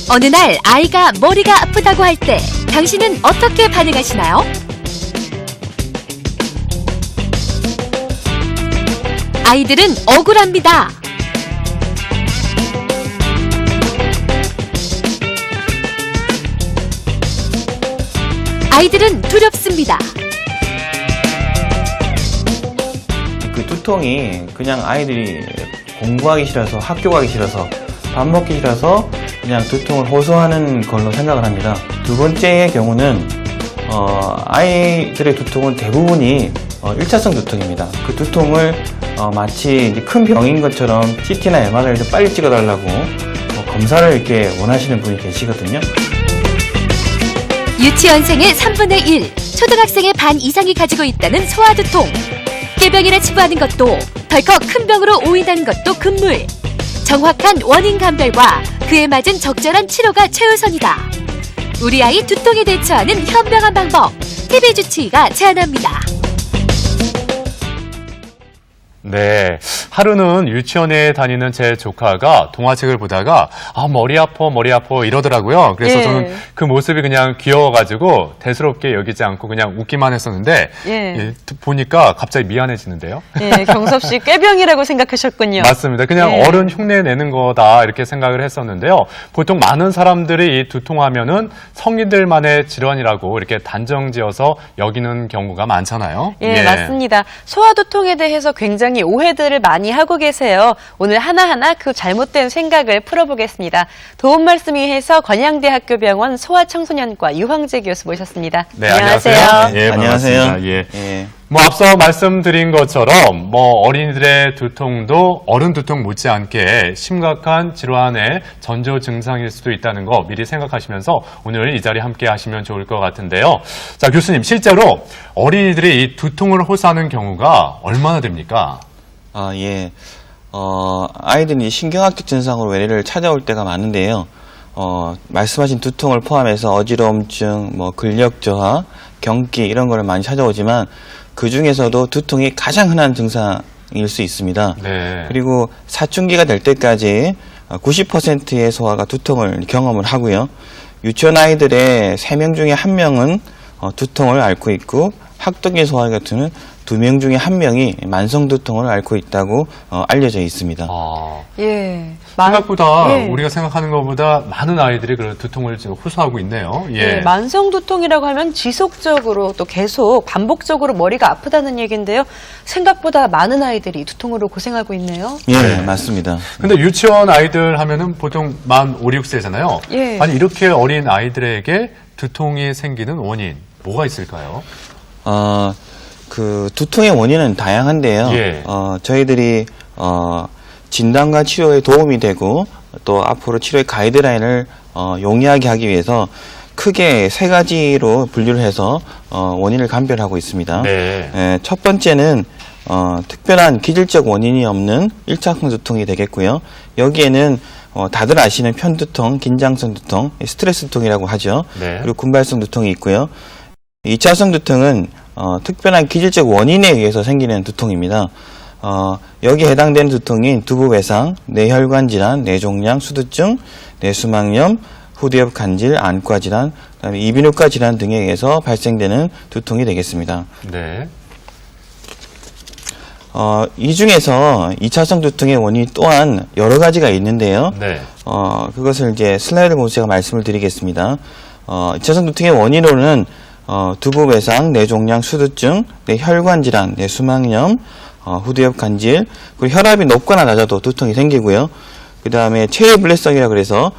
어느 날 아이가 머리가 아프다고 할 때 당신은 어떻게 반응하시나요? 아이들은 억울합니다. 아이들은 두렵습니다. 그 두통이 그냥 아이들이 공부하기 싫어서, 학교 가기 싫어서, 밥 먹기 싫어서 그냥 두통을 호소하는 걸로 생각을 합니다. 두 번째의 경우는 아이들의 두통은 대부분이 1차성 두통입니다. 그 두통을 마치 이제 큰 병인 것처럼 CT나 MRI를 좀 빨리 찍어달라고 검사를 이렇게 원하시는 분이 계시거든요. 유치원생의 3분의 1, 초등학생의 반 이상이 가지고 있다는 소아두통. 깨병이라 치부하는 것도 덜컥 큰 병으로 오인하는 것도 금물. 정확한 원인 감별과 그에 맞은 적절한 치료가 최우선이다. 우리 아이 두통에 대처하는 현명한 방법, TV주치의가 제안합니다. 네, 하루는 유치원에 다니는 제 조카가 동화책을 보다가 머리 아파 이러더라고요. 그래서 저는 그 모습이 그냥 귀여워가지고 대수롭게 여기지 않고 그냥 웃기만 했었는데 보니까 갑자기 미안해지는데요. 예, 경섭 씨 꾀병이라고 생각하셨군요. 맞습니다. 그냥 어른 흉내 내는 거다 이렇게 생각을 했었는데요. 보통 많은 사람들이 이 두통하면은 성인들만의 질환이라고 이렇게 단정지어서 여기는 경우가 많잖아요. 예, 맞습니다. 소아두통에 대해서 굉장히 오해들을 많이 하고 계세요. 오늘 하나하나 그 잘못된 생각을 풀어보겠습니다. 도움 말씀 위해서 건양대학교 병원 소아청소년과 유황재 교수 모셨습니다. 네, 안녕하세요. 예, 안녕하세요. 반갑습니다. 예. 앞서 말씀드린 것처럼 어린이들의 두통도 어른 두통 못지않게 심각한 질환의 전조 증상일 수도 있다는 거 미리 생각하시면서 오늘 이 자리 함께 하시면 좋을 것 같은데요. 자, 교수님, 실제로 어린이들이 이 두통을 호소하는 경우가 얼마나 됩니까? 아이들이 신경학적 증상으로 외래를 찾아올 때가 많은데요. 말씀하신 두통을 포함해서 어지러움증, 근력 저하, 경기 이런 거를 많이 찾아오지만 그 중에서도 두통이 가장 흔한 증상일 수 있습니다. 네. 그리고 사춘기가 될 때까지 90%의 소아가 두통을 경험을 하고요. 유치원 아이들의 3명 중에 1명은 두통을 앓고 있고 학덕의 소아 같은 경우는 2명 중에 1명이 만성 두통을 앓고 있다고 알려져 있습니다. 예. 생각보다 우리가 생각하는 것보다 많은 아이들이 그런 두통을 지금 호소하고 있네요. 예, 만성 두통이라고 하면 지속적으로 또 계속 반복적으로 머리가 아프다는 얘기인데요. 생각보다 많은 아이들이 두통으로 고생하고 있네요. 예, 맞습니다. 근데 유치원 아이들 하면은 보통 만 5, 6세잖아요. 예. 아니, 이렇게 어린 아이들에게 두통이 생기는 원인, 뭐가 있을까요? 그 두통의 원인은 다양한데요. 저희들이 진단과 치료에 도움이 되고 또 앞으로 치료의 가이드라인을 용이하게 하기 위해서 크게 3가지로 분류를 해서 원인을 감별하고 있습니다. 첫 번째는 특별한 기질적 원인이 없는 1차성 두통이 되겠고요. 여기에는 다들 아시는 편두통, 긴장성 두통, 스트레스 두통이라고 하죠. 그리고 군발성 두통이 있고요. 2차성 두통은 특별한 기질적 원인에 의해서 생기는 두통입니다. 여기에 해당되는 두통인 두부외상, 뇌혈관 질환, 뇌종양, 수두증, 뇌수막염, 후두엽 간질, 안과 질환, 그다음에 이비인후과 질환 등에 의해서 발생되는 두통이 되겠습니다. 이 중에서 2차성 두통의 원인 또한 여러 가지가 있는데요. 그것을 이제 슬라이드 보면서 제가 말씀을 드리겠습니다. 2차성 두통의 원인으로는 두부외상, 뇌종양, 수두증, 뇌혈관 질환, 뇌수막염, 후두엽 간질, 그리고 혈압이 높거나 낮아도 두통이 생기고요. 그 다음에 체외블레성이라 그래서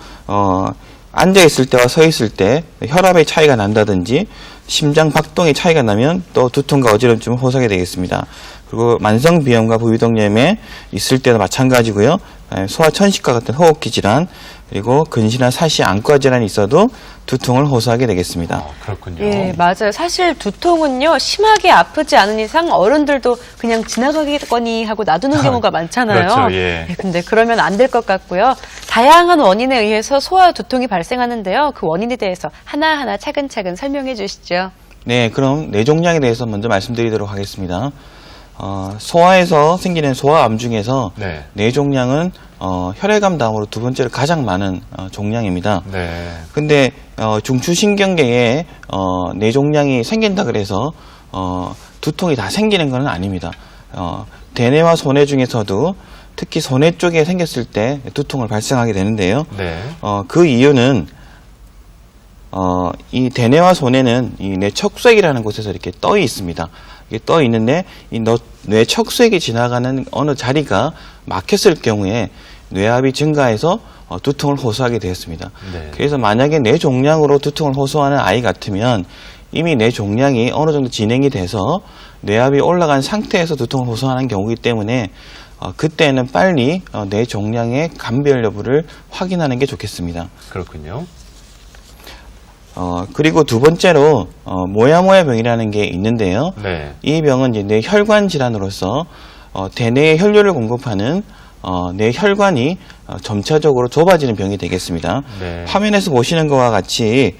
앉아 있을 때와 서 있을 때 혈압의 차이가 난다든지 심장 박동의 차이가 나면 또 두통과 어지럼증을 호소하게 되겠습니다. 그리고 만성 비염과 부비동염에 있을 때도 마찬가지고요. 소아천식과 같은 호흡기 질환, 그리고 근시나 사시, 안과 질환이 있어도 두통을 호소하게 되겠습니다. 그렇군요. 예, 맞아요. 사실 두통은요, 심하게 아프지 않은 이상 어른들도 그냥 지나가겠거니 하고 놔두는 경우가 많잖아요. 그렇죠, 예. 근데 그러면 안 될 것 같고요. 다양한 원인에 의해서 소아 두통이 발생하는데요. 그 원인에 대해서 하나하나 차근차근 설명해 주시죠. 네, 그럼 뇌종양에 대해서 먼저 말씀드리도록 하겠습니다. 소아에서 생기는 소아암 중에서 뇌종양은 혈액암 다음으로 두 번째로 가장 많은 종양입니다. 네. 근데 중추신경계에 뇌종양이 생긴다 그래서 두통이 다 생기는 건 아닙니다. 대뇌와 소뇌 중에서도 특히 소뇌 쪽에 생겼을 때 두통을 발생하게 되는데요. 네. 그 이유는 이 대뇌와 소뇌는 이 뇌 척수액이라는 곳에서 이렇게 떠 있습니다. 이게 떠 있는데 이 뇌 척수액이 지나가는 어느 자리가 막혔을 경우에 뇌압이 증가해서 두통을 호소하게 되었습니다. 네. 그래서 만약에 뇌종양으로 두통을 호소하는 아이 같으면 이미 뇌종양이 어느 정도 진행이 돼서 뇌압이 올라간 상태에서 두통을 호소하는 경우이기 때문에 그때는 빨리 뇌종양의 감별 여부를 확인하는 게 좋겠습니다. 그렇군요. 그리고 두 번째로 모야모야 병이라는 게 있는데요. 네. 이 병은 이제 뇌혈관 질환으로서 대뇌에 혈류를 공급하는 뇌혈관이 점차적으로 좁아지는 병이 되겠습니다. 네. 화면에서 보시는 것과 같이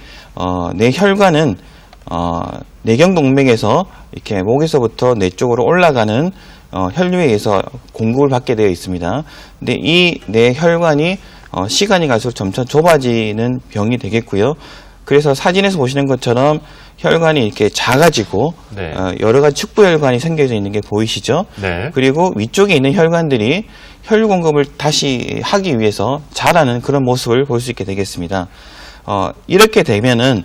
뇌혈관은 뇌경동맥에서 이렇게 목에서부터 뇌 쪽으로 올라가는 혈류에 의해서 공급을 받게 되어 있습니다. 근데 이 뇌혈관이 시간이 갈수록 점차 좁아지는 병이 되겠고요. 그래서 사진에서 보시는 것처럼 혈관이 이렇게 작아지고 네. 여러 가지 축부 혈관이 생겨져 있는 게 보이시죠? 네. 그리고 위쪽에 있는 혈관들이 혈류 공급을 다시 하기 위해서 자라는 그런 모습을 볼 수 있게 되겠습니다. 이렇게 되면은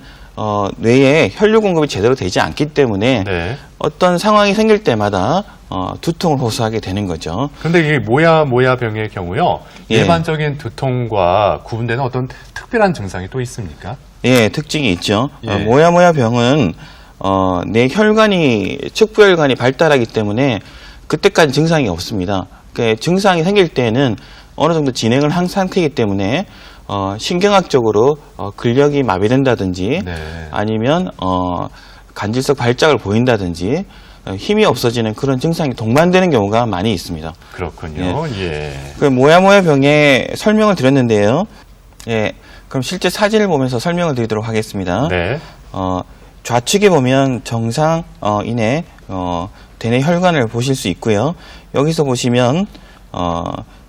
뇌에 혈류 공급이 제대로 되지 않기 때문에 네. 어떤 상황이 생길 때마다 두통을 호소하게 되는 거죠. 근데 이게 모야모야병의 경우요. 예. 일반적인 두통과 구분되는 어떤 특별한 증상이 또 있습니까? 예, 특징이 있죠. 예. 모야모야 병은 뇌 혈관이 축부혈관이 발달하기 때문에 그때까지 증상이 없습니다. 그러니까 증상이 생길 때는 어느 정도 진행을 한 상태이기 때문에 신경학적으로 근력이 마비된다든지 네. 아니면 간질성 발작을 보인다든지 힘이 없어지는 그런 증상이 동반되는 경우가 많이 있습니다. 그렇군요. 예. 그 모야모야 병의 설명을 드렸는데요. 예, 그럼 실제 사진을 보면서 설명을 드리도록 하겠습니다. 네. 좌측에 보면 정상인의 대뇌 혈관을 보실 수 있고요. 여기서 보시면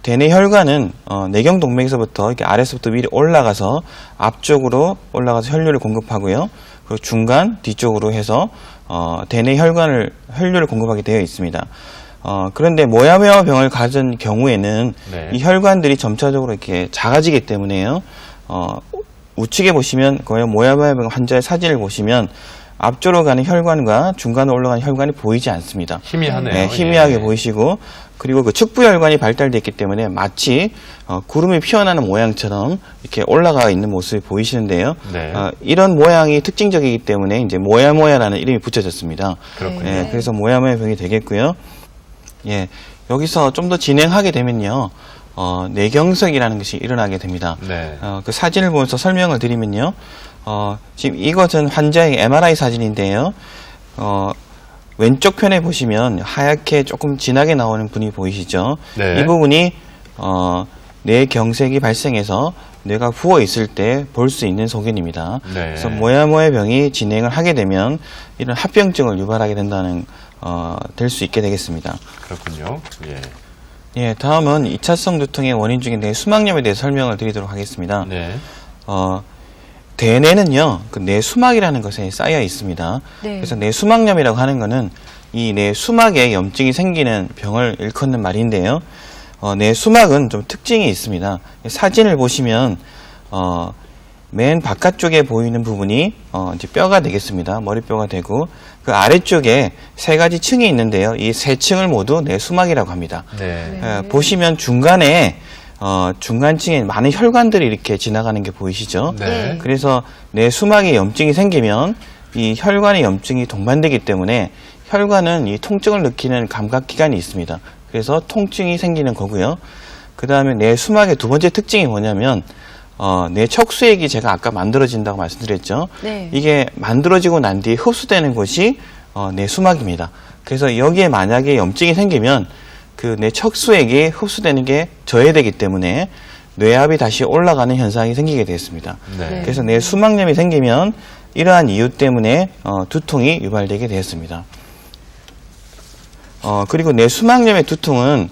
대뇌 혈관은 뇌경동맥에서부터 이렇게 아래서부터 위로 올라가서 앞쪽으로 올라가서 혈류를 공급하고요. 그리고 중간 뒤쪽으로 해서 대뇌 혈류를 공급하게 되어 있습니다. 그런데 모야모야 병을 가진 경우에는 네. 이 혈관들이 점차적으로 이렇게 작아지기 때문에요. 우측에 보시면 모야모야 병 환자의 사진을 보시면 앞쪽으로 가는 혈관과 중간으로 올라가는 혈관이 보이지 않습니다. 희미하네요. 네, 희미하게 예. 보이시고 그리고 그 축부혈관이 발달되어 있기 때문에 마치 구름이 피어나는 모양처럼 이렇게 올라가 있는 모습이 보이시는데요. 네. 이런 모양이 특징적이기 때문에 이제 모야모야라는 이름이 붙여졌습니다. 그렇군요. 네, 그래서 모야모야 병이 되겠고요. 예, 여기서 좀 더 진행하게 되면요. 뇌경색이라는 것이 일어나게 됩니다. 네. 그 사진을 보면서 설명을 드리면요. 지금 이것은 환자의 MRI 사진인데요. 왼쪽 편에 보시면 하얗게 조금 진하게 나오는 분이 보이시죠? 네. 이 부분이 뇌경색이 발생해서 뇌가 부어 있을 때 볼 수 있는 소견입니다. 네. 그래서 모야모야 병이 진행을 하게 되면 이런 합병증을 유발하게 된다는 될 수 있게 되겠습니다. 그렇군요. 예. 예, 다음은 2차성 두통의 원인 중인 뇌수막염에 대해 설명을 드리도록 하겠습니다. 네. 대뇌는요, 그 뇌수막이라는 것에 쌓여 있습니다. 네. 그래서 뇌수막염이라고 하는 것은 이 뇌수막에 염증이 생기는 병을 일컫는 말인데요. 뇌수막은 좀 특징이 있습니다. 사진을 보시면 맨 바깥쪽에 보이는 부분이 이제 뼈가 되겠습니다. 머리뼈가 되고 그 아래쪽에 세 가지 층이 있는데요. 이 세 층을 모두 뇌수막이라고 합니다. 네. 보시면 중간에 중간층에 많은 혈관들이 이렇게 지나가는 게 보이시죠? 네. 그래서 뇌수막에 염증이 생기면 이 혈관에 염증이 동반되기 때문에 혈관은 이 통증을 느끼는 감각기관이 있습니다. 그래서 통증이 생기는 거고요. 그 다음에 뇌수막의 두 번째 특징이 뭐냐면 뇌 척수액이 제가 아까 만들어진다고 말씀드렸죠. 네. 이게 만들어지고 난 뒤에 흡수되는 것이 뇌수막입니다. 그래서 여기에 만약에 염증이 생기면 그 뇌 척수액이 흡수되는 게 저해되기 때문에 뇌압이 다시 올라가는 현상이 생기게 되었습니다. 네. 그래서 뇌수막염이 생기면 이러한 이유 때문에 두통이 유발되게 되었습니다. 그리고 뇌수막염의 두통은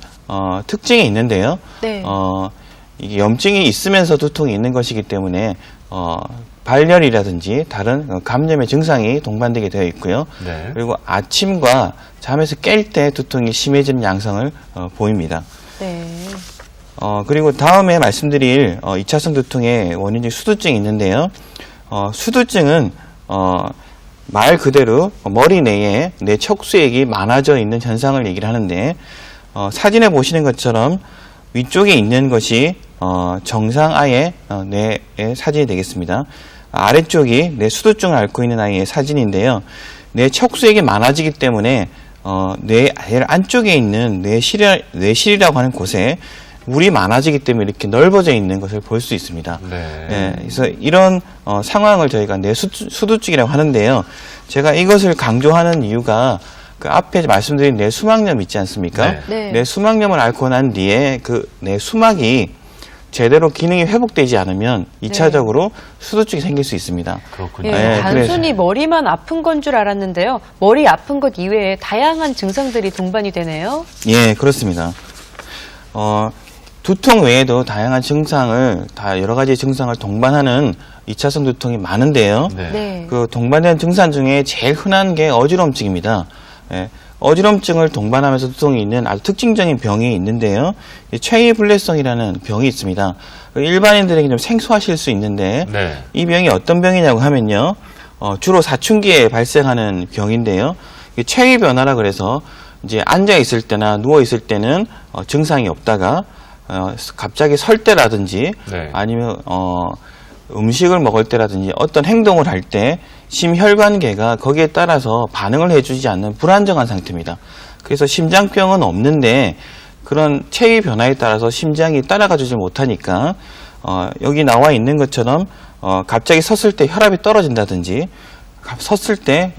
특징이 있는데요. 네. 이게 염증이 있으면서 두통이 있는 것이기 때문에 발열이라든지 다른 감염의 증상이 동반되게 되어 있고요. 네. 그리고 아침과 잠에서 깰 때 두통이 심해지는 양상을 보입니다. 네. 그리고 다음에 말씀드릴 2차성 두통의 원인 중 수두증이 있는데요. 수두증은 말 그대로 머리 내에 내 척수액이 많아져 있는 현상을 얘기를 하는데 사진에 보시는 것처럼 위쪽에 있는 것이 정상 아이의 뇌의 사진이 되겠습니다. 아래쪽이 내 수두증을 앓고 있는 아이의 사진인데요. 뇌 척수액이 많아지기 때문에 뇌 안쪽에 있는 뇌실이라고 하는 곳에 물이 많아지기 때문에 이렇게 넓어져 있는 것을 볼 수 있습니다. 네. 예, 그래서 이런 상황을 저희가 뇌수두증이라고 하는데요. 제가 이것을 강조하는 이유가 그 앞에 말씀드린 뇌수막염 있지 않습니까? 네. 네. 뇌수막염을 앓고 난 뒤에 그 뇌수막이 제대로 기능이 회복되지 않으면 2차적으로 수두증이 생길 수 있습니다. 그렇군요. 예, 네, 단순히 머리만 아픈 건 줄 알았는데요. 머리 아픈 것 이외에 다양한 증상들이 동반이 되네요. 예, 그렇습니다. 두통 외에도 다양한 증상을, 여러 가지 증상을 동반하는 2차성 두통이 많은데요. 네. 네. 그 동반되는 증상 중에 제일 흔한 게 어지럼증입니다. 예, 어지럼증을 동반하면서 두통이 있는 아주 특징적인 병이 있는데요. 최이블레성이라는 병이 있습니다. 일반인들에게 좀 생소하실 수 있는데 네. 이 병이 어떤 병이냐고 하면요. 주로 사춘기에 발생하는 병인데요. 체위 변화라 그래서 이제 앉아 있을 때나 누워 있을 때는 증상이 없다가 갑자기 설 때라든지 네. 아니면 음식을 먹을 때라든지 어떤 행동을 할 때 심혈관계가 거기에 따라서 반응을 해주지 않는 불안정한 상태입니다. 그래서 심장병은 없는데 그런 체위 변화에 따라서 심장이 따라가주지 못하니까 여기 나와 있는 것처럼 갑자기 섰을 때 혈압이 떨어진다든지 섰을 때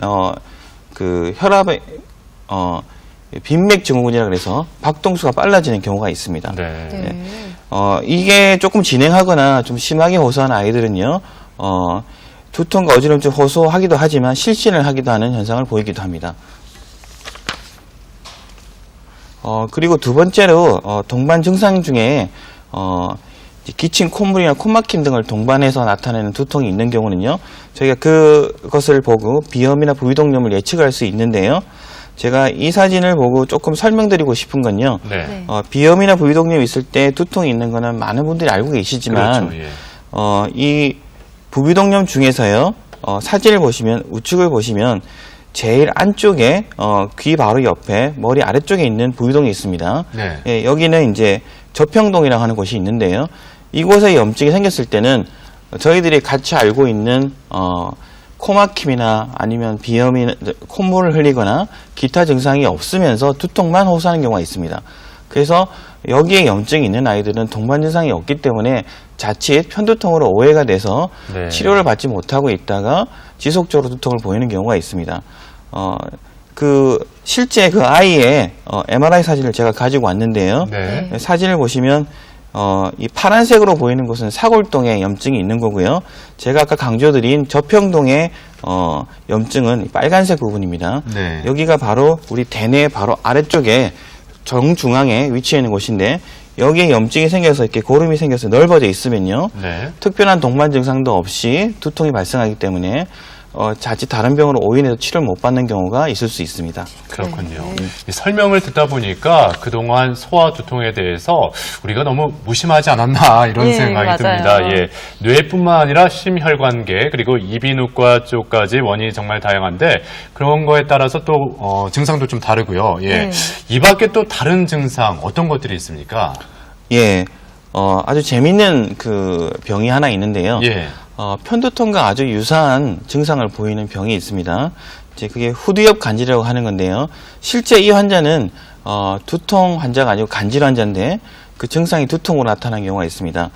그 혈압의 빈맥 증후군이라 그래서 박동수가 빨라지는 경우가 있습니다. 네. 네. 이게 조금 진행하거나 좀 심하게 호소한 아이들은요, 두통과 어지럼증 호소하기도 하지만 실신을 하기도 하는 현상을 보이기도 합니다. 그리고 두 번째로, 동반 증상 중에, 기침, 콧물이나 콧막힘 등을 동반해서 나타내는 두통이 있는 경우는요, 저희가 그것을 보고 비염이나 부위동염을 예측할 수 있는데요. 제가 이 사진을 보고 조금 설명드리고 싶은 건요. 네. 네. 비염이나 부위동염이 있을 때 두통이 있는 거는 많은 분들이 알고 계시지만, 그렇죠. 예. 이 부위동염 중에서요, 사진을 보시면, 우측을 보시면, 제일 안쪽에, 귀 바로 옆에, 머리 아래쪽에 있는 부위동이 있습니다. 네. 예, 여기는 이제 저평동이라고 하는 곳이 있는데요. 이곳에 염증이 생겼을 때는 저희들이 같이 알고 있는, 코막힘이나 아니면 비염이나 콧물을 흘리거나 기타 증상이 없으면서 두통만 호소하는 경우가 있습니다. 그래서 여기에 염증이 있는 아이들은 동반 증상이 없기 때문에 자칫 편두통으로 오해가 돼서 네. 치료를 받지 못하고 있다가 지속적으로 두통을 보이는 경우가 있습니다. 실제 그 아이의 MRI 사진을 제가 가지고 왔는데요. 네. 네. 사진을 보시면 이 파란색으로 보이는 곳은 사골동에 염증이 있는 거고요. 제가 아까 강조드린 저평동의 염증은 빨간색 부분입니다. 네. 여기가 바로 우리 대뇌 바로 아래쪽에 정중앙에 위치해 있는 곳인데 여기에 염증이 생겨서 이렇게 고름이 생겨서 넓어져 있으면요. 네. 특별한 동반 증상도 없이 두통이 발생하기 때문에 자칫 다른 병으로 오인해서 치료를 못 받는 경우가 있을 수 있습니다. 그렇군요. 네. 이 설명을 듣다 보니까 그동안 소아 두통에 대해서 우리가 너무 무심하지 않았나 이런 예, 생각이 맞아요. 듭니다. 예. 뇌뿐만 아니라 심혈관계 그리고 이비인후과 쪽까지 원인이 정말 다양한데 그런 거에 따라서 또 증상도 좀 다르고요. 예. 네. 이 밖에 또 다른 증상 어떤 것들이 있습니까? 예, 아주 재밌는 그 병이 하나 있는데요. 예. 편두통과 아주 유사한 증상을 보이는 병이 있습니다. 이제 그게 후두엽 간질이라고 하는 건데요. 실제 이 환자는 두통 환자가 아니고 간질 환자인데 그 증상이 두통으로 나타나는 경우가 있습니다.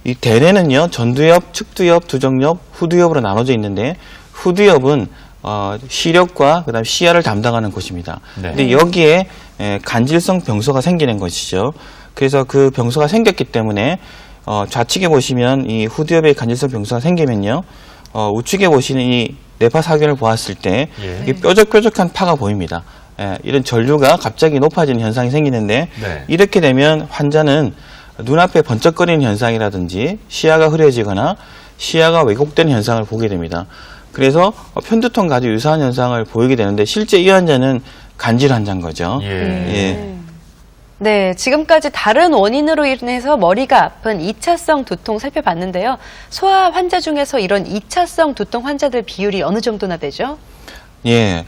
이 대뇌는요, 전두엽, 측두엽, 두정엽, 후두엽으로 나눠져 있는데 후두엽은 시력과 그다음 시야를 담당하는 곳입니다. 네. 근데 여기에 간질성 병소가 생기는 것이죠. 그래서 그 병소가 생겼기 때문에 좌측에 보시면 이 후두엽에 간질성 병소가 생기면요, 우측에 보시는 이 뇌파 사견을 보았을 때 예. 이게 뾰족뾰족한 파가 보입니다. 이런 전류가 갑자기 높아지는 현상이 생기는데 네. 이렇게 되면 환자는 눈앞에 번쩍거리는 현상이라든지 시야가 흐려지거나 시야가 왜곡되는 현상을 보게 됩니다. 그래서 편두통 가지고 유사한 현상을 보이게 되는데 실제 이 환자는 간질 환자인 거죠. 예. 네, 지금까지 다른 원인으로 인해서 머리가 아픈 2차성 두통 살펴봤는데요. 소아 환자 중에서 이런 2차성 두통 환자들 비율이 어느 정도나 되죠? 예.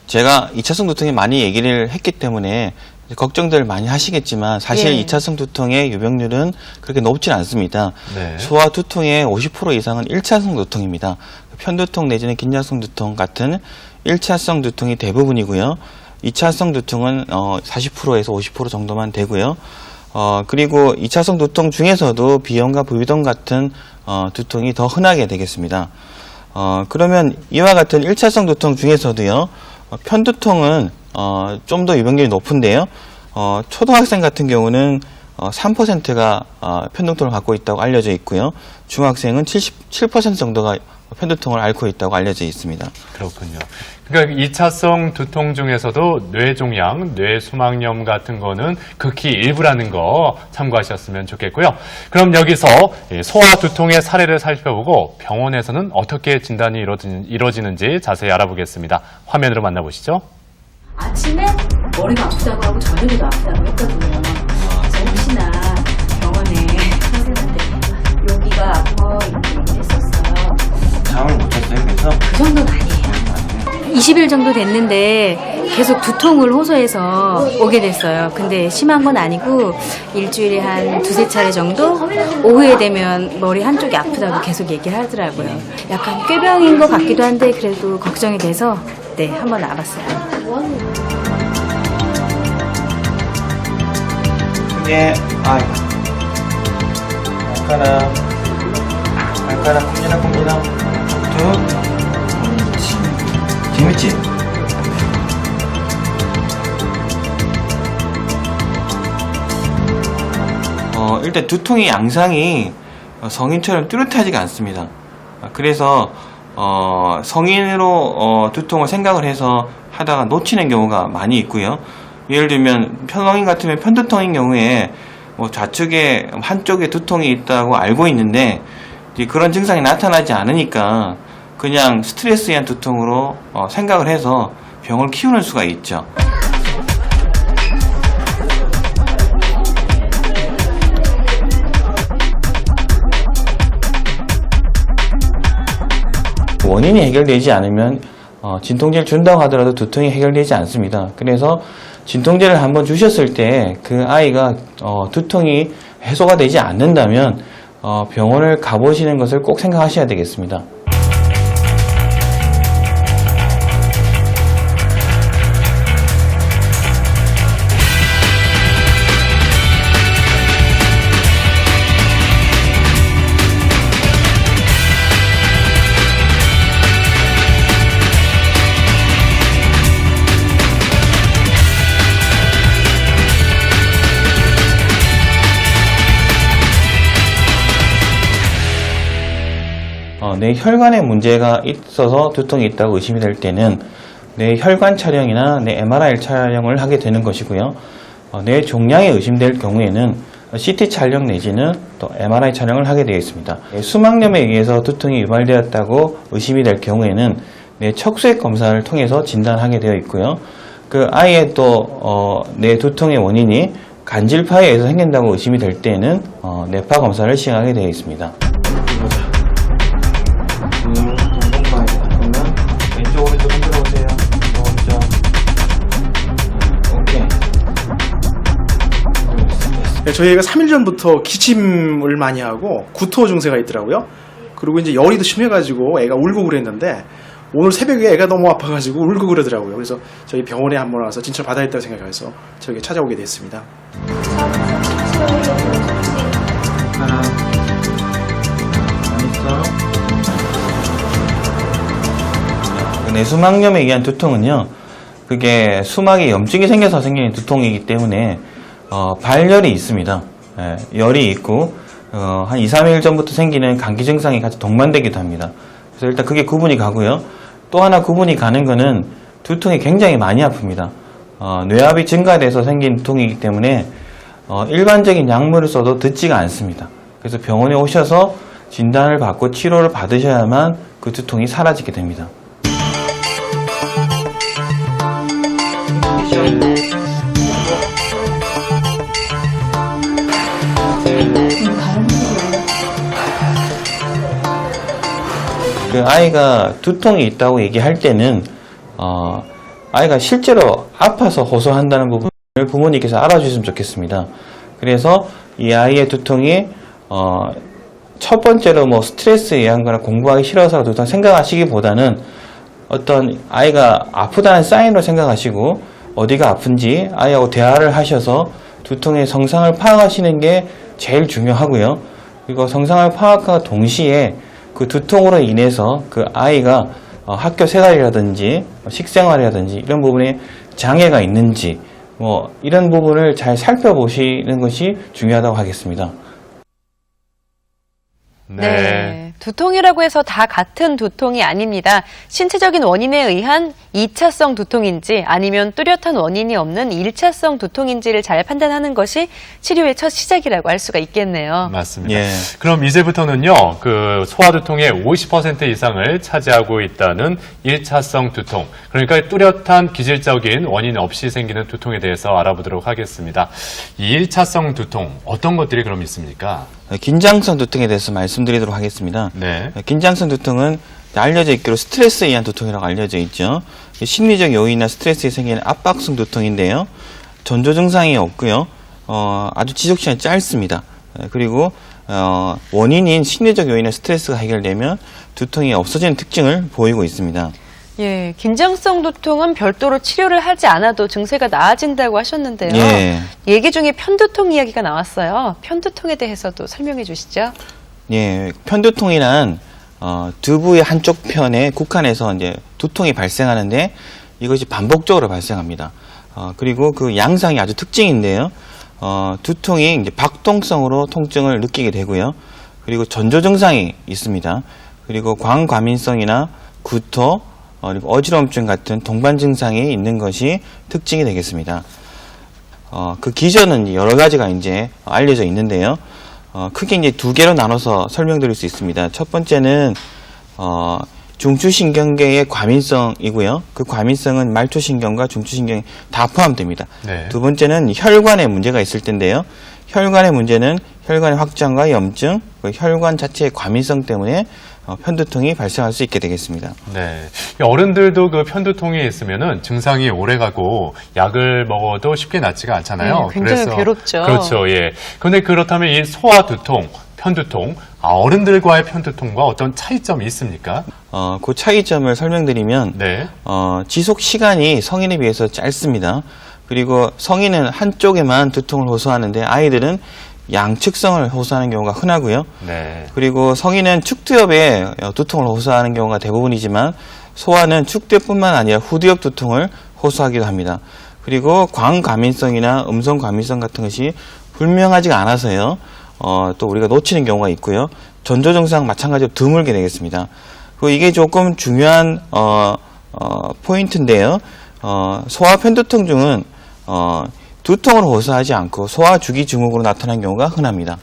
제가 2차성 두통에 많이 얘기를 했기 때문에 걱정들 많이 하시겠지만 사실 예. 2차성 두통의 유병률은 그렇게 높진 않습니다. 네. 소아 두통의 50% 이상은 1차성 두통입니다. 편두통 내지는 긴장성 두통 같은 1차성 두통이 대부분이고요. 2차성 두통은 40%에서 50% 정도만 되고요. 그리고 2차성 두통 중에서도 비염과 부비동 같은 두통이 더 흔하게 되겠습니다. 그러면 이와 같은 1차성 두통 중에서도요. 편두통은 좀 더 유병률이 높은데요. 초등학생 같은 경우는 3%가 편두통을 갖고 있다고 알려져 있고요. 중학생은 77% 정도가 편두통을 앓고 있다고 알려져 있습니다. 그렇군요. 그러니까 2차성 두통 중에서도 뇌종양, 뇌수막염 같은 거는 극히 일부라는 거 참고하셨으면 좋겠고요. 그럼 여기서 소아 두통의 사례를 살펴보고 병원에서는 어떻게 진단이 이루어지는지 자세히 알아보겠습니다. 화면으로 만나보시죠. 아침에 머리가 아프다고 하고 저녁에도 아프다고 했거든요. 그래서 혹시나 병원에 선생님한테 여기가 아파 이렇게 얘기했었어요. 잠을 못 잤어요, 그래서? 그 정도는 아니에요. 20일 정도 됐는데 계속 두통을 호소해서 오게 됐어요. 근데 심한 건 아니고 일주일에 한 두세 차례 정도 오후에 되면 머리 한쪽이 아프다고 계속 얘기를 하더라고요. 약간 꾀병인 것 같기도 한데 그래도 걱정이 돼서 네, 한번 알아봤어요. 예, 아이고. 발가락, 꼼지락. 재밌지? 일단 두통의 양상이 성인처럼 뚜렷하지가 않습니다. 그래서 성인으로 두통을 생각을 해서 하다가 놓치는 경우가 많이 있고요. 예를 들면 성인 같으면 편두통인 경우에 뭐 좌측에 한쪽에 두통이 있다고 알고 있는데 이제 그런 증상이 나타나지 않으니까 그냥 스트레스에 의한 두통으로 생각을 해서 병을 키우는 수가 있죠. 원인이 해결되지 않으면 진통제를 준다고 하더라도 두통이 해결되지 않습니다. 그래서 진통제를 한번 주셨을 때 그 아이가 두통이 해소가 되지 않는다면 병원을 가보시는 것을 꼭 생각하셔야 되겠습니다. 뇌 혈관에 문제가 있어서 두통이 있다고 의심이 될 때는 뇌 혈관 촬영이나 뇌 MRI 촬영을 하게 되는 것이고요. 뇌 종양이 의심될 경우에는 CT 촬영 내지는 또 MRI 촬영을 하게 되어 있습니다. 수막염에 의해서 두통이 유발되었다고 의심이 될 경우에는 뇌 척수액 검사를 통해서 진단하게 되어 있고요. 그 아이의 또 뇌 두통의 원인이 간질파에 의해서 생긴다고 의심이 될 때는 뇌파 검사를 시행하게 되어 있습니다. 왼쪽 오른쪽 흔들어 보세요. 오른쪽. 오케이. 네, 저희가 3일 전부터 기침을 많이 하고 구토 증세가 있더라고요. 그리고 이제 열이 더 심해가지고 애가 울고 그랬는데 오늘 새벽에 애가 너무 아파가지고 울고 그러더라고요. 그래서 저희 병원에 한번 와서 진찰 받아야겠다고 생각해서 저에게 찾아오게 됐습니다. 하나. 있어. 뇌수막염에 의한 두통은요, 그게 수막에 염증이 생겨서 생기는 두통이기 때문에 발열이 있습니다. 예, 열이 있고 한 2, 3일 전부터 생기는 감기 증상이 같이 동반되기도 합니다. 그래서 일단 그게 구분이 가고요. 또 하나 구분이 가는 거는 두통이 굉장히 많이 아픕니다. 뇌압이 증가돼서 생긴 두통이기 때문에 일반적인 약물을 써도 듣지가 않습니다. 그래서 병원에 오셔서 진단을 받고 치료를 받으셔야만 그 두통이 사라지게 됩니다. 그 아이가 두통이 있다고 얘기할 때는 아이가 실제로 아파서 호소한다는 부분을 부모님께서 알아주셨으면 좋겠습니다. 그래서 이 아이의 두통이 첫 번째로 뭐 스트레스에 의한 거나 공부하기 싫어서 두통 생각하시기보다는 어떤 아이가 아프다는 사인으로 생각하시고 어디가 아픈지 아이하고 대화를 하셔서 두통의 성상을 파악하시는 게 제일 중요하고요. 그리고 성상을 파악과 동시에 그 두통으로 인해서 그 아이가 학교 생활이라든지 식생활이라든지 이런 부분에 장애가 있는지 뭐 이런 부분을 잘 살펴보시는 것이 중요하다고 하겠습니다. 네. 두통이라고 해서 다 같은 두통이 아닙니다. 신체적인 원인에 의한 2차성 두통인지 아니면 뚜렷한 원인이 없는 1차성 두통인지를 잘 판단하는 것이 치료의 첫 시작이라고 할 수가 있겠네요. 맞습니다. 예. 그럼 이제부터는요, 그 소아두통의 50% 이상을 차지하고 있다는 1차성 두통, 그러니까 뚜렷한 기질적인 원인 없이 생기는 두통에 대해서 알아보도록 하겠습니다. 이 1차성 두통, 어떤 것들이 그럼 있습니까? 긴장성 두통에 대해서 말씀드리도록 하겠습니다. 네. 긴장성 두통은 알려져 있기로 스트레스에 의한 두통이라고 알려져 있죠. 심리적 요인이나 스트레스에 생기는 압박성 두통인데요. 전조 증상이 없고요. 아주 지속 시간이 짧습니다. 그리고 원인인 심리적 요인이나 스트레스가 해결되면 두통이 없어지는 특징을 보이고 있습니다. 예, 긴장성 두통은 별도로 치료를 하지 않아도 증세가 나아진다고 하셨는데요. 예. 얘기 중에 편두통 이야기가 나왔어요. 편두통에 대해서도 설명해 주시죠. 예, 편두통이란 두부의 한쪽 편에 국한해서 이제 두통이 발생하는데 이것이 반복적으로 발생합니다. 그리고 그 양상이 아주 특징인데요. 두통이 이제 박동성으로 통증을 느끼게 되고요. 그리고 전조 증상이 있습니다. 그리고 광과민성이나 구토, 그리고 어지러움증 같은 동반 증상이 있는 것이 특징이 되겠습니다. 그 기전은 여러 가지가 이제 알려져 있는데요. 크게 이제 두 개로 나눠서 설명드릴 수 있습니다. 첫 번째는 중추신경계의 과민성이고요. 그 과민성은 말초신경과 중추신경이 다 포함됩니다. 네. 두 번째는 혈관에 문제가 있을 텐데요. 혈관의 문제는 혈관의 확장과 염증, 그 혈관 자체의 과민성 때문에 편두통이 발생할 수 있게 되겠습니다. 네. 어른들도 그 편두통이 있으면은 증상이 오래가고 약을 먹어도 쉽게 낫지가 않잖아요. 굉장히 괴롭죠. 그렇죠. 예. 근데 그렇다면 이 소아두통, 편두통, 어른들과의 편두통과 어떤 차이점이 있습니까? 그 차이점을 설명드리면, 네. 지속 시간이 성인에 비해서 짧습니다. 그리고 성인은 한쪽에만 두통을 호소하는데 아이들은 양측성을 호소하는 경우가 흔하고요. 네. 그리고 성인은 축두엽에 두통을 호소하는 경우가 대부분이지만 소아는 축두엽뿐만 아니라 후두엽 두통을 호소하기도 합니다. 그리고 광과민성이나 음성과민성 같은 것이 분명하지가 않아서요. 또 우리가 놓치는 경우가 있고요. 전조 증상 마찬가지로 드물게 되겠습니다. 그리고 이게 조금 중요한 포인트인데요. 소아 편두통 중은 두통을 호소하지 않고 소아주기 증후군으로 나타나는 경우가 흔합니다.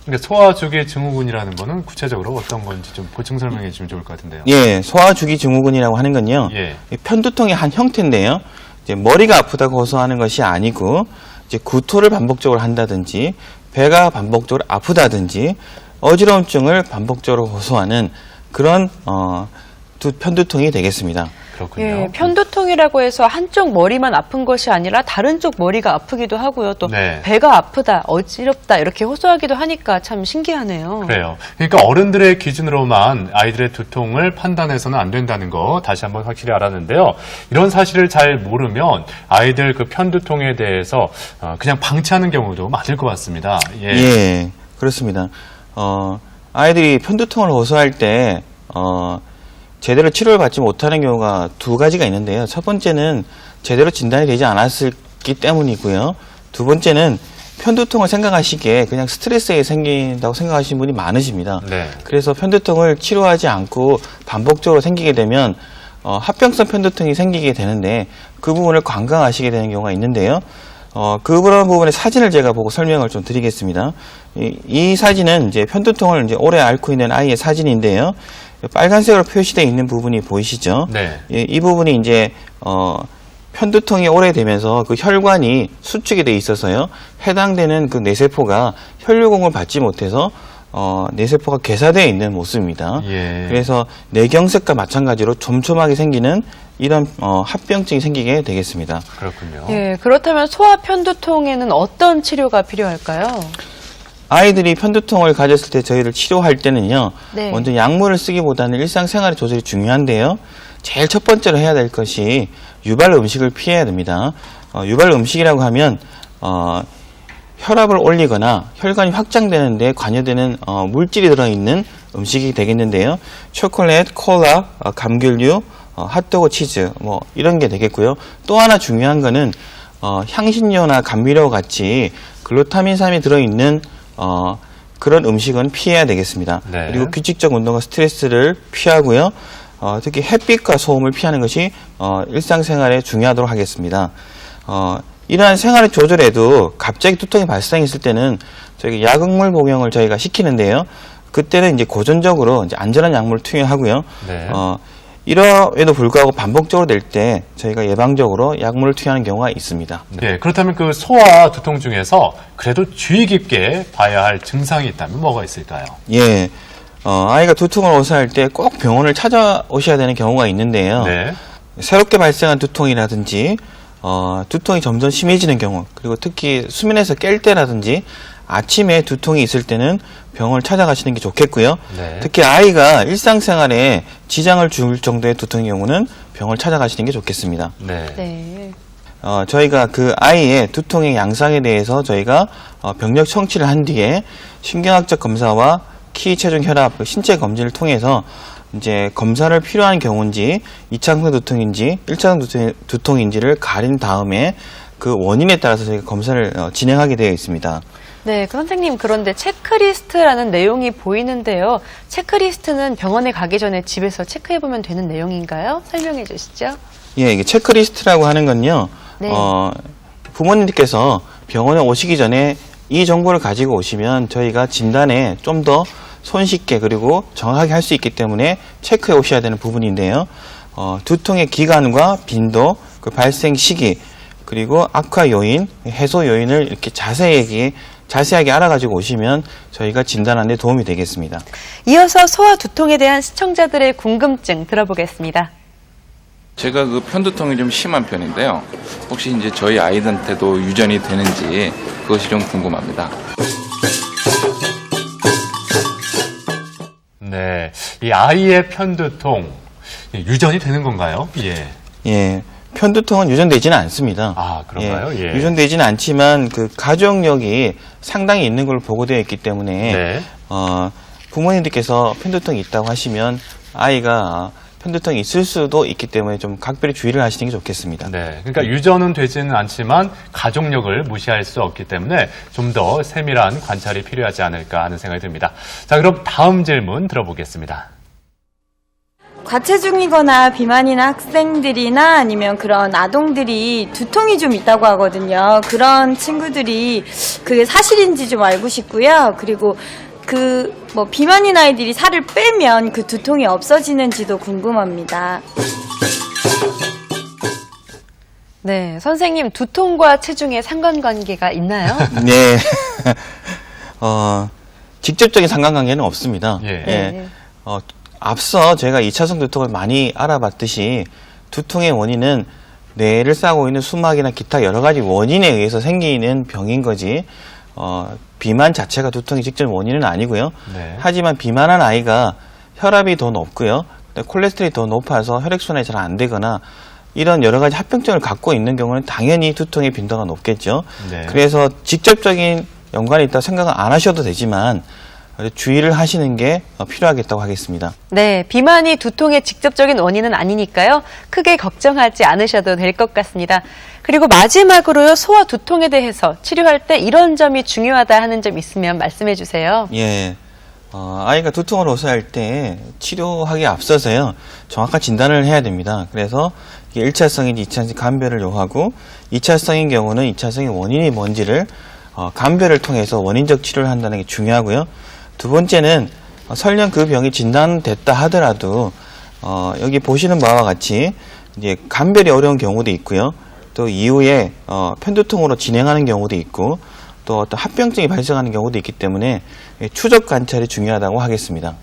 그러니까 소아주기 증후군이라는 거는 구체적으로 어떤 건지 좀 보충 설명해 주시면 좋을 것 같은데요. 예, 소아주기 증후군이라고 하는 건요. 예. 편두통의 한 형태인데요. 이제 머리가 아프다고 호소하는 것이 아니고 이제 구토를 반복적으로 한다든지 배가 반복적으로 아프다든지 어지러움증을 반복적으로 호소하는 그런 편두통이 되겠습니다. 그렇군요. 예, 편두통이라고 해서 한쪽 머리만 아픈 것이 아니라 다른 쪽 머리가 아프기도 하고요. 또 네. 배가 아프다, 어지럽다 이렇게 호소하기도 하니까 참 신기하네요. 그래요. 그러니까 어른들의 기준으로만 아이들의 두통을 판단해서는 안 된다는 거 다시 한번 확실히 알았는데요. 이런 사실을 잘 모르면 아이들 그 편두통에 대해서 그냥 방치하는 경우도 많을 것 같습니다. 예. 예, 그렇습니다. 아이들이 편두통을 호소할 때 제대로 치료를 받지 못하는 경우가 두 가지가 있는데요. 첫 번째는 제대로 진단이 되지 않았기 때문이고요. 두 번째는 편두통을 생각하시기에 그냥 스트레스에 생긴다고 생각하시는 분이 많으십니다. 네. 그래서 편두통을 치료하지 않고 반복적으로 생기게 되면 합병성 편두통이 생기게 되는데 그 부분을 관광하시게 되는 경우가 있는데요. 그런 부분의 사진을 제가 보고 설명을 좀 드리겠습니다. 이 사진은 이제 편두통을 이제 오래 앓고 있는 아이의 사진인데요. 빨간색으로 표시되어 있는 부분이 보이시죠? 네. 이 부분이 이제 편두통이 오래되면서 그 혈관이 수축이 돼 있어서요. 해당되는 그 뇌세포가 혈류공을 받지 못해서 뇌세포가 괴사되어 있는 모습입니다. 예. 그래서 뇌경색과 마찬가지로 촘촘하게 생기는 이런 합병증이 생기게 되겠습니다. 그렇군요. 예, 그렇다면 소아 편두통에는 어떤 치료가 필요할까요? 아이들이 편두통을 가졌을 때 저희를 치료할 때는요. 네. 먼저 약물을 쓰기보다는 일상생활의 조절이 중요한데요. 제일 첫 번째로 해야 될 것이 유발 음식을 피해야 됩니다. 유발 음식이라고 하면 혈압을 올리거나 혈관이 확장되는 데 관여되는 물질이 들어있는 음식이 되겠는데요. 초콜릿, 콜라, 감귤류, 핫도그, 치즈 뭐 이런 게 되겠고요. 또 하나 중요한 거는 향신료나 감미료와 같이 글루타민산이 들어있는 그런 음식은 피해야 되겠습니다. 네. 그리고 규칙적 운동과 스트레스를 피하고요. 특히 햇빛과 소음을 피하는 것이 일상생활에 중요하도록 하겠습니다. 이러한 생활의 조절에도 갑자기 두통이 발생했을 때는 저희 약물 복용을 저희가 시키는데요. 그때는 이제 고전적으로 이제 안전한 약물을 투여하고요. 네. 이러에도 불구하고 반복적으로 될 때 저희가 예방적으로 약물을 투여하는 경우가 있습니다. 네, 그렇다면 그 소아 두통 중에서 그래도 주의 깊게 봐야 할 증상이 있다면 뭐가 있을까요? 예. 아이가 두통을 호소할 때 꼭 병원을 찾아오셔야 되는 경우가 있는데요. 네. 새롭게 발생한 두통이라든지 두통이 점점 심해지는 경우, 그리고 특히 수면에서 깰 때라든지 아침에 두통이 있을 때는 병원을 찾아가시는 게 좋겠고요. 네. 특히 아이가 일상생활에 지장을 줄 정도의 두통의 경우는 병원을 찾아가시는 게 좋겠습니다. 네. 네. 저희가 그 아이의 두통의 양상에 대해서 저희가 병력 청취를 한 뒤에 신경학적 검사와 키, 체중, 혈압, 신체 검진을 통해서 이제 검사를 필요한 경우인지 2차성 두통인지 1차성 두통인지를 가린 다음에 그 원인에 따라서 저희가 검사를 진행하게 되어 있습니다. 네, 선생님, 그런데 체크리스트라는 내용이 보이는데요. 체크리스트는 병원에 가기 전에 집에서 체크해보면 되는 내용인가요? 설명해 주시죠. 예, 이게 체크리스트라고 하는 건요. 네. 부모님께서 병원에 오시기 전에 이 정보를 가지고 오시면 저희가 진단에 좀 더 손쉽게 그리고 정확하게 할 수 있기 때문에 체크해 오셔야 되는 부분인데요. 두통의 기간과 빈도, 그 발생 시기, 그리고 악화 요인, 해소 요인을 이렇게 자세하게 알아가지고 오시면 저희가 진단하는 데 도움이 되겠습니다. 이어서 소아 두통에 대한 시청자들의 궁금증 들어보겠습니다. 제가 그 편두통이 좀 심한 편인데요. 혹시 이제 저희 아이들한테도 유전이 되는지 그것이 좀 궁금합니다. 네. 이 아이의 편두통 유전이 되는 건가요? 예. 예. 편두통은 유전되지는 않습니다. 아, 그런가요? 예. 유전되지는 않지만 그 가족력이 상당히 있는 걸로 보고되어 있기 때문에 네. 부모님들께서 편두통이 있다고 하시면 아이가 편두통이 있을 수도 있기 때문에 좀 각별히 주의를 하시는 게 좋겠습니다. 네. 그러니까 유전은 되지는 않지만 가족력을 무시할 수 없기 때문에 좀 더 세밀한 관찰이 필요하지 않을까 하는 생각이 듭니다. 자, 그럼 다음 질문 들어보겠습니다. 과체중이거나 비만이나 학생들이나 아니면 그런 아동들이 두통이 좀 있다고 하거든요. 그런 친구들이 그게 사실인지 좀 알고 싶고요. 그리고 비만인 아이들이 살을 빼면 그 두통이 없어지는지도 궁금합니다. 네, 선생님, 두통과 체중에 상관관계가 있나요? 네. 직접적인 상관관계는 없습니다. 예. 네. 앞서 제가 2차성 두통을 많이 알아봤듯이 두통의 원인은 뇌를 싸고 있는 수막이나 기타 여러 가지 원인에 의해서 생기는 병인 거지 비만 자체가 두통의 직접 원인은 아니고요. 네. 하지만 비만한 아이가 혈압이 더 높고요. 콜레스테롤이 더 높아서 혈액순환이 잘 안 되거나 이런 여러 가지 합병증을 갖고 있는 경우는 당연히 두통의 빈도가 높겠죠. 네. 그래서 직접적인 연관이 있다고 생각은 안 하셔도 되지만 주의를 하시는 게 필요하겠다고 하겠습니다. 네, 비만이 두통의 직접적인 원인은 아니니까요. 크게 걱정하지 않으셔도 될 것 같습니다. 그리고 마지막으로요, 소아 두통에 대해서 치료할 때 이런 점이 중요하다 하는 점 있으면 말씀해 주세요. 예. 아이가 두통을 호소할 때 치료하기에 앞서서요, 정확한 진단을 해야 됩니다. 그래서 이게 1차성인지 2차성인지 감별을 요하고, 2차성인 경우는 2차성의 원인이 뭔지를 감별을 통해서 원인적 치료를 한다는 게 중요하고요. 두 번째는 설령 그 병이 진단됐다 하더라도 여기 보시는 바와 같이 이제 감별이 어려운 경우도 있고요. 또 이후에 편두통으로 진행하는 경우도 있고, 또 어떤 합병증이 발생하는 경우도 있기 때문에 추적 관찰이 중요하다고 하겠습니다.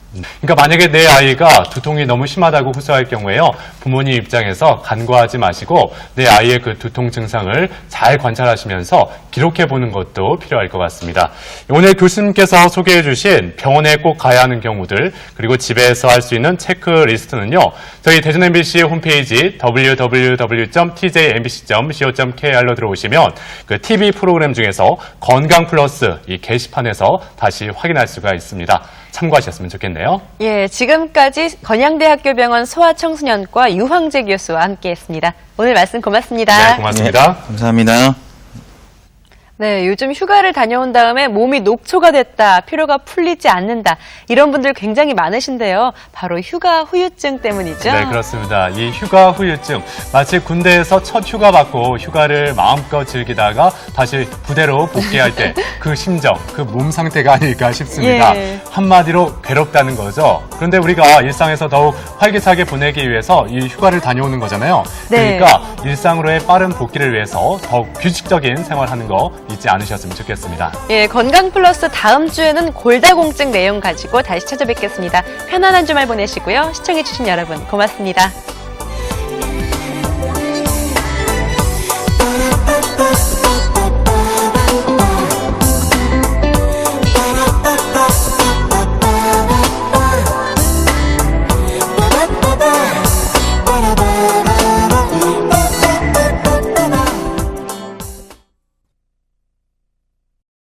그러니까 만약에 내 아이가 두통이 너무 심하다고 호소할 경우에요, 부모님 입장에서 간과하지 마시고 내 아이의 그 두통 증상을 잘 관찰하시면서 기록해 보는 것도 필요할 것 같습니다. 오늘 교수님께서 소개해 주신 병원에 꼭 가야 하는 경우들, 그리고 집에서 할 수 있는 체크리스트는요, 저희 대전 MBC 홈페이지 www.tjmbc.co.kr로 들어오시면 그 TV 프로그램 중에서 건강 플러스 이 게시판에서 다시 확인할 수가 있습니다. 참고하셨으면 좋겠네요. 예, 지금까지 건양대학교병원 소아청소년과 유황재 교수와 함께했습니다. 오늘 말씀 고맙습니다. 네, 고맙습니다. 네, 감사합니다. 네, 요즘 휴가를 다녀온 다음에 몸이 녹초가 됐다, 피로가 풀리지 않는다, 이런 분들 굉장히 많으신데요. 바로 휴가 후유증 때문이죠. 네, 그렇습니다. 이 휴가 후유증, 마치 군대에서 첫 휴가 받고 휴가를 마음껏 즐기다가 다시 부대로 복귀할 때 그 심정, 그 몸 상태가 아닐까 싶습니다. 예. 한마디로 괴롭다는 거죠. 그런데 우리가 일상에서 더욱 활기차게 보내기 위해서 이 휴가를 다녀오는 거잖아요. 네. 그러니까 일상으로의 빠른 복귀를 위해서 더욱 규칙적인 생활하는 거 잊지 않으셨으면 좋겠습니다. 예, 건강 플러스 다음 주에는 골다공증 내용 가지고 다시 찾아뵙겠습니다. 편안한 주말 보내시고요. 시청해주신 여러분 고맙습니다.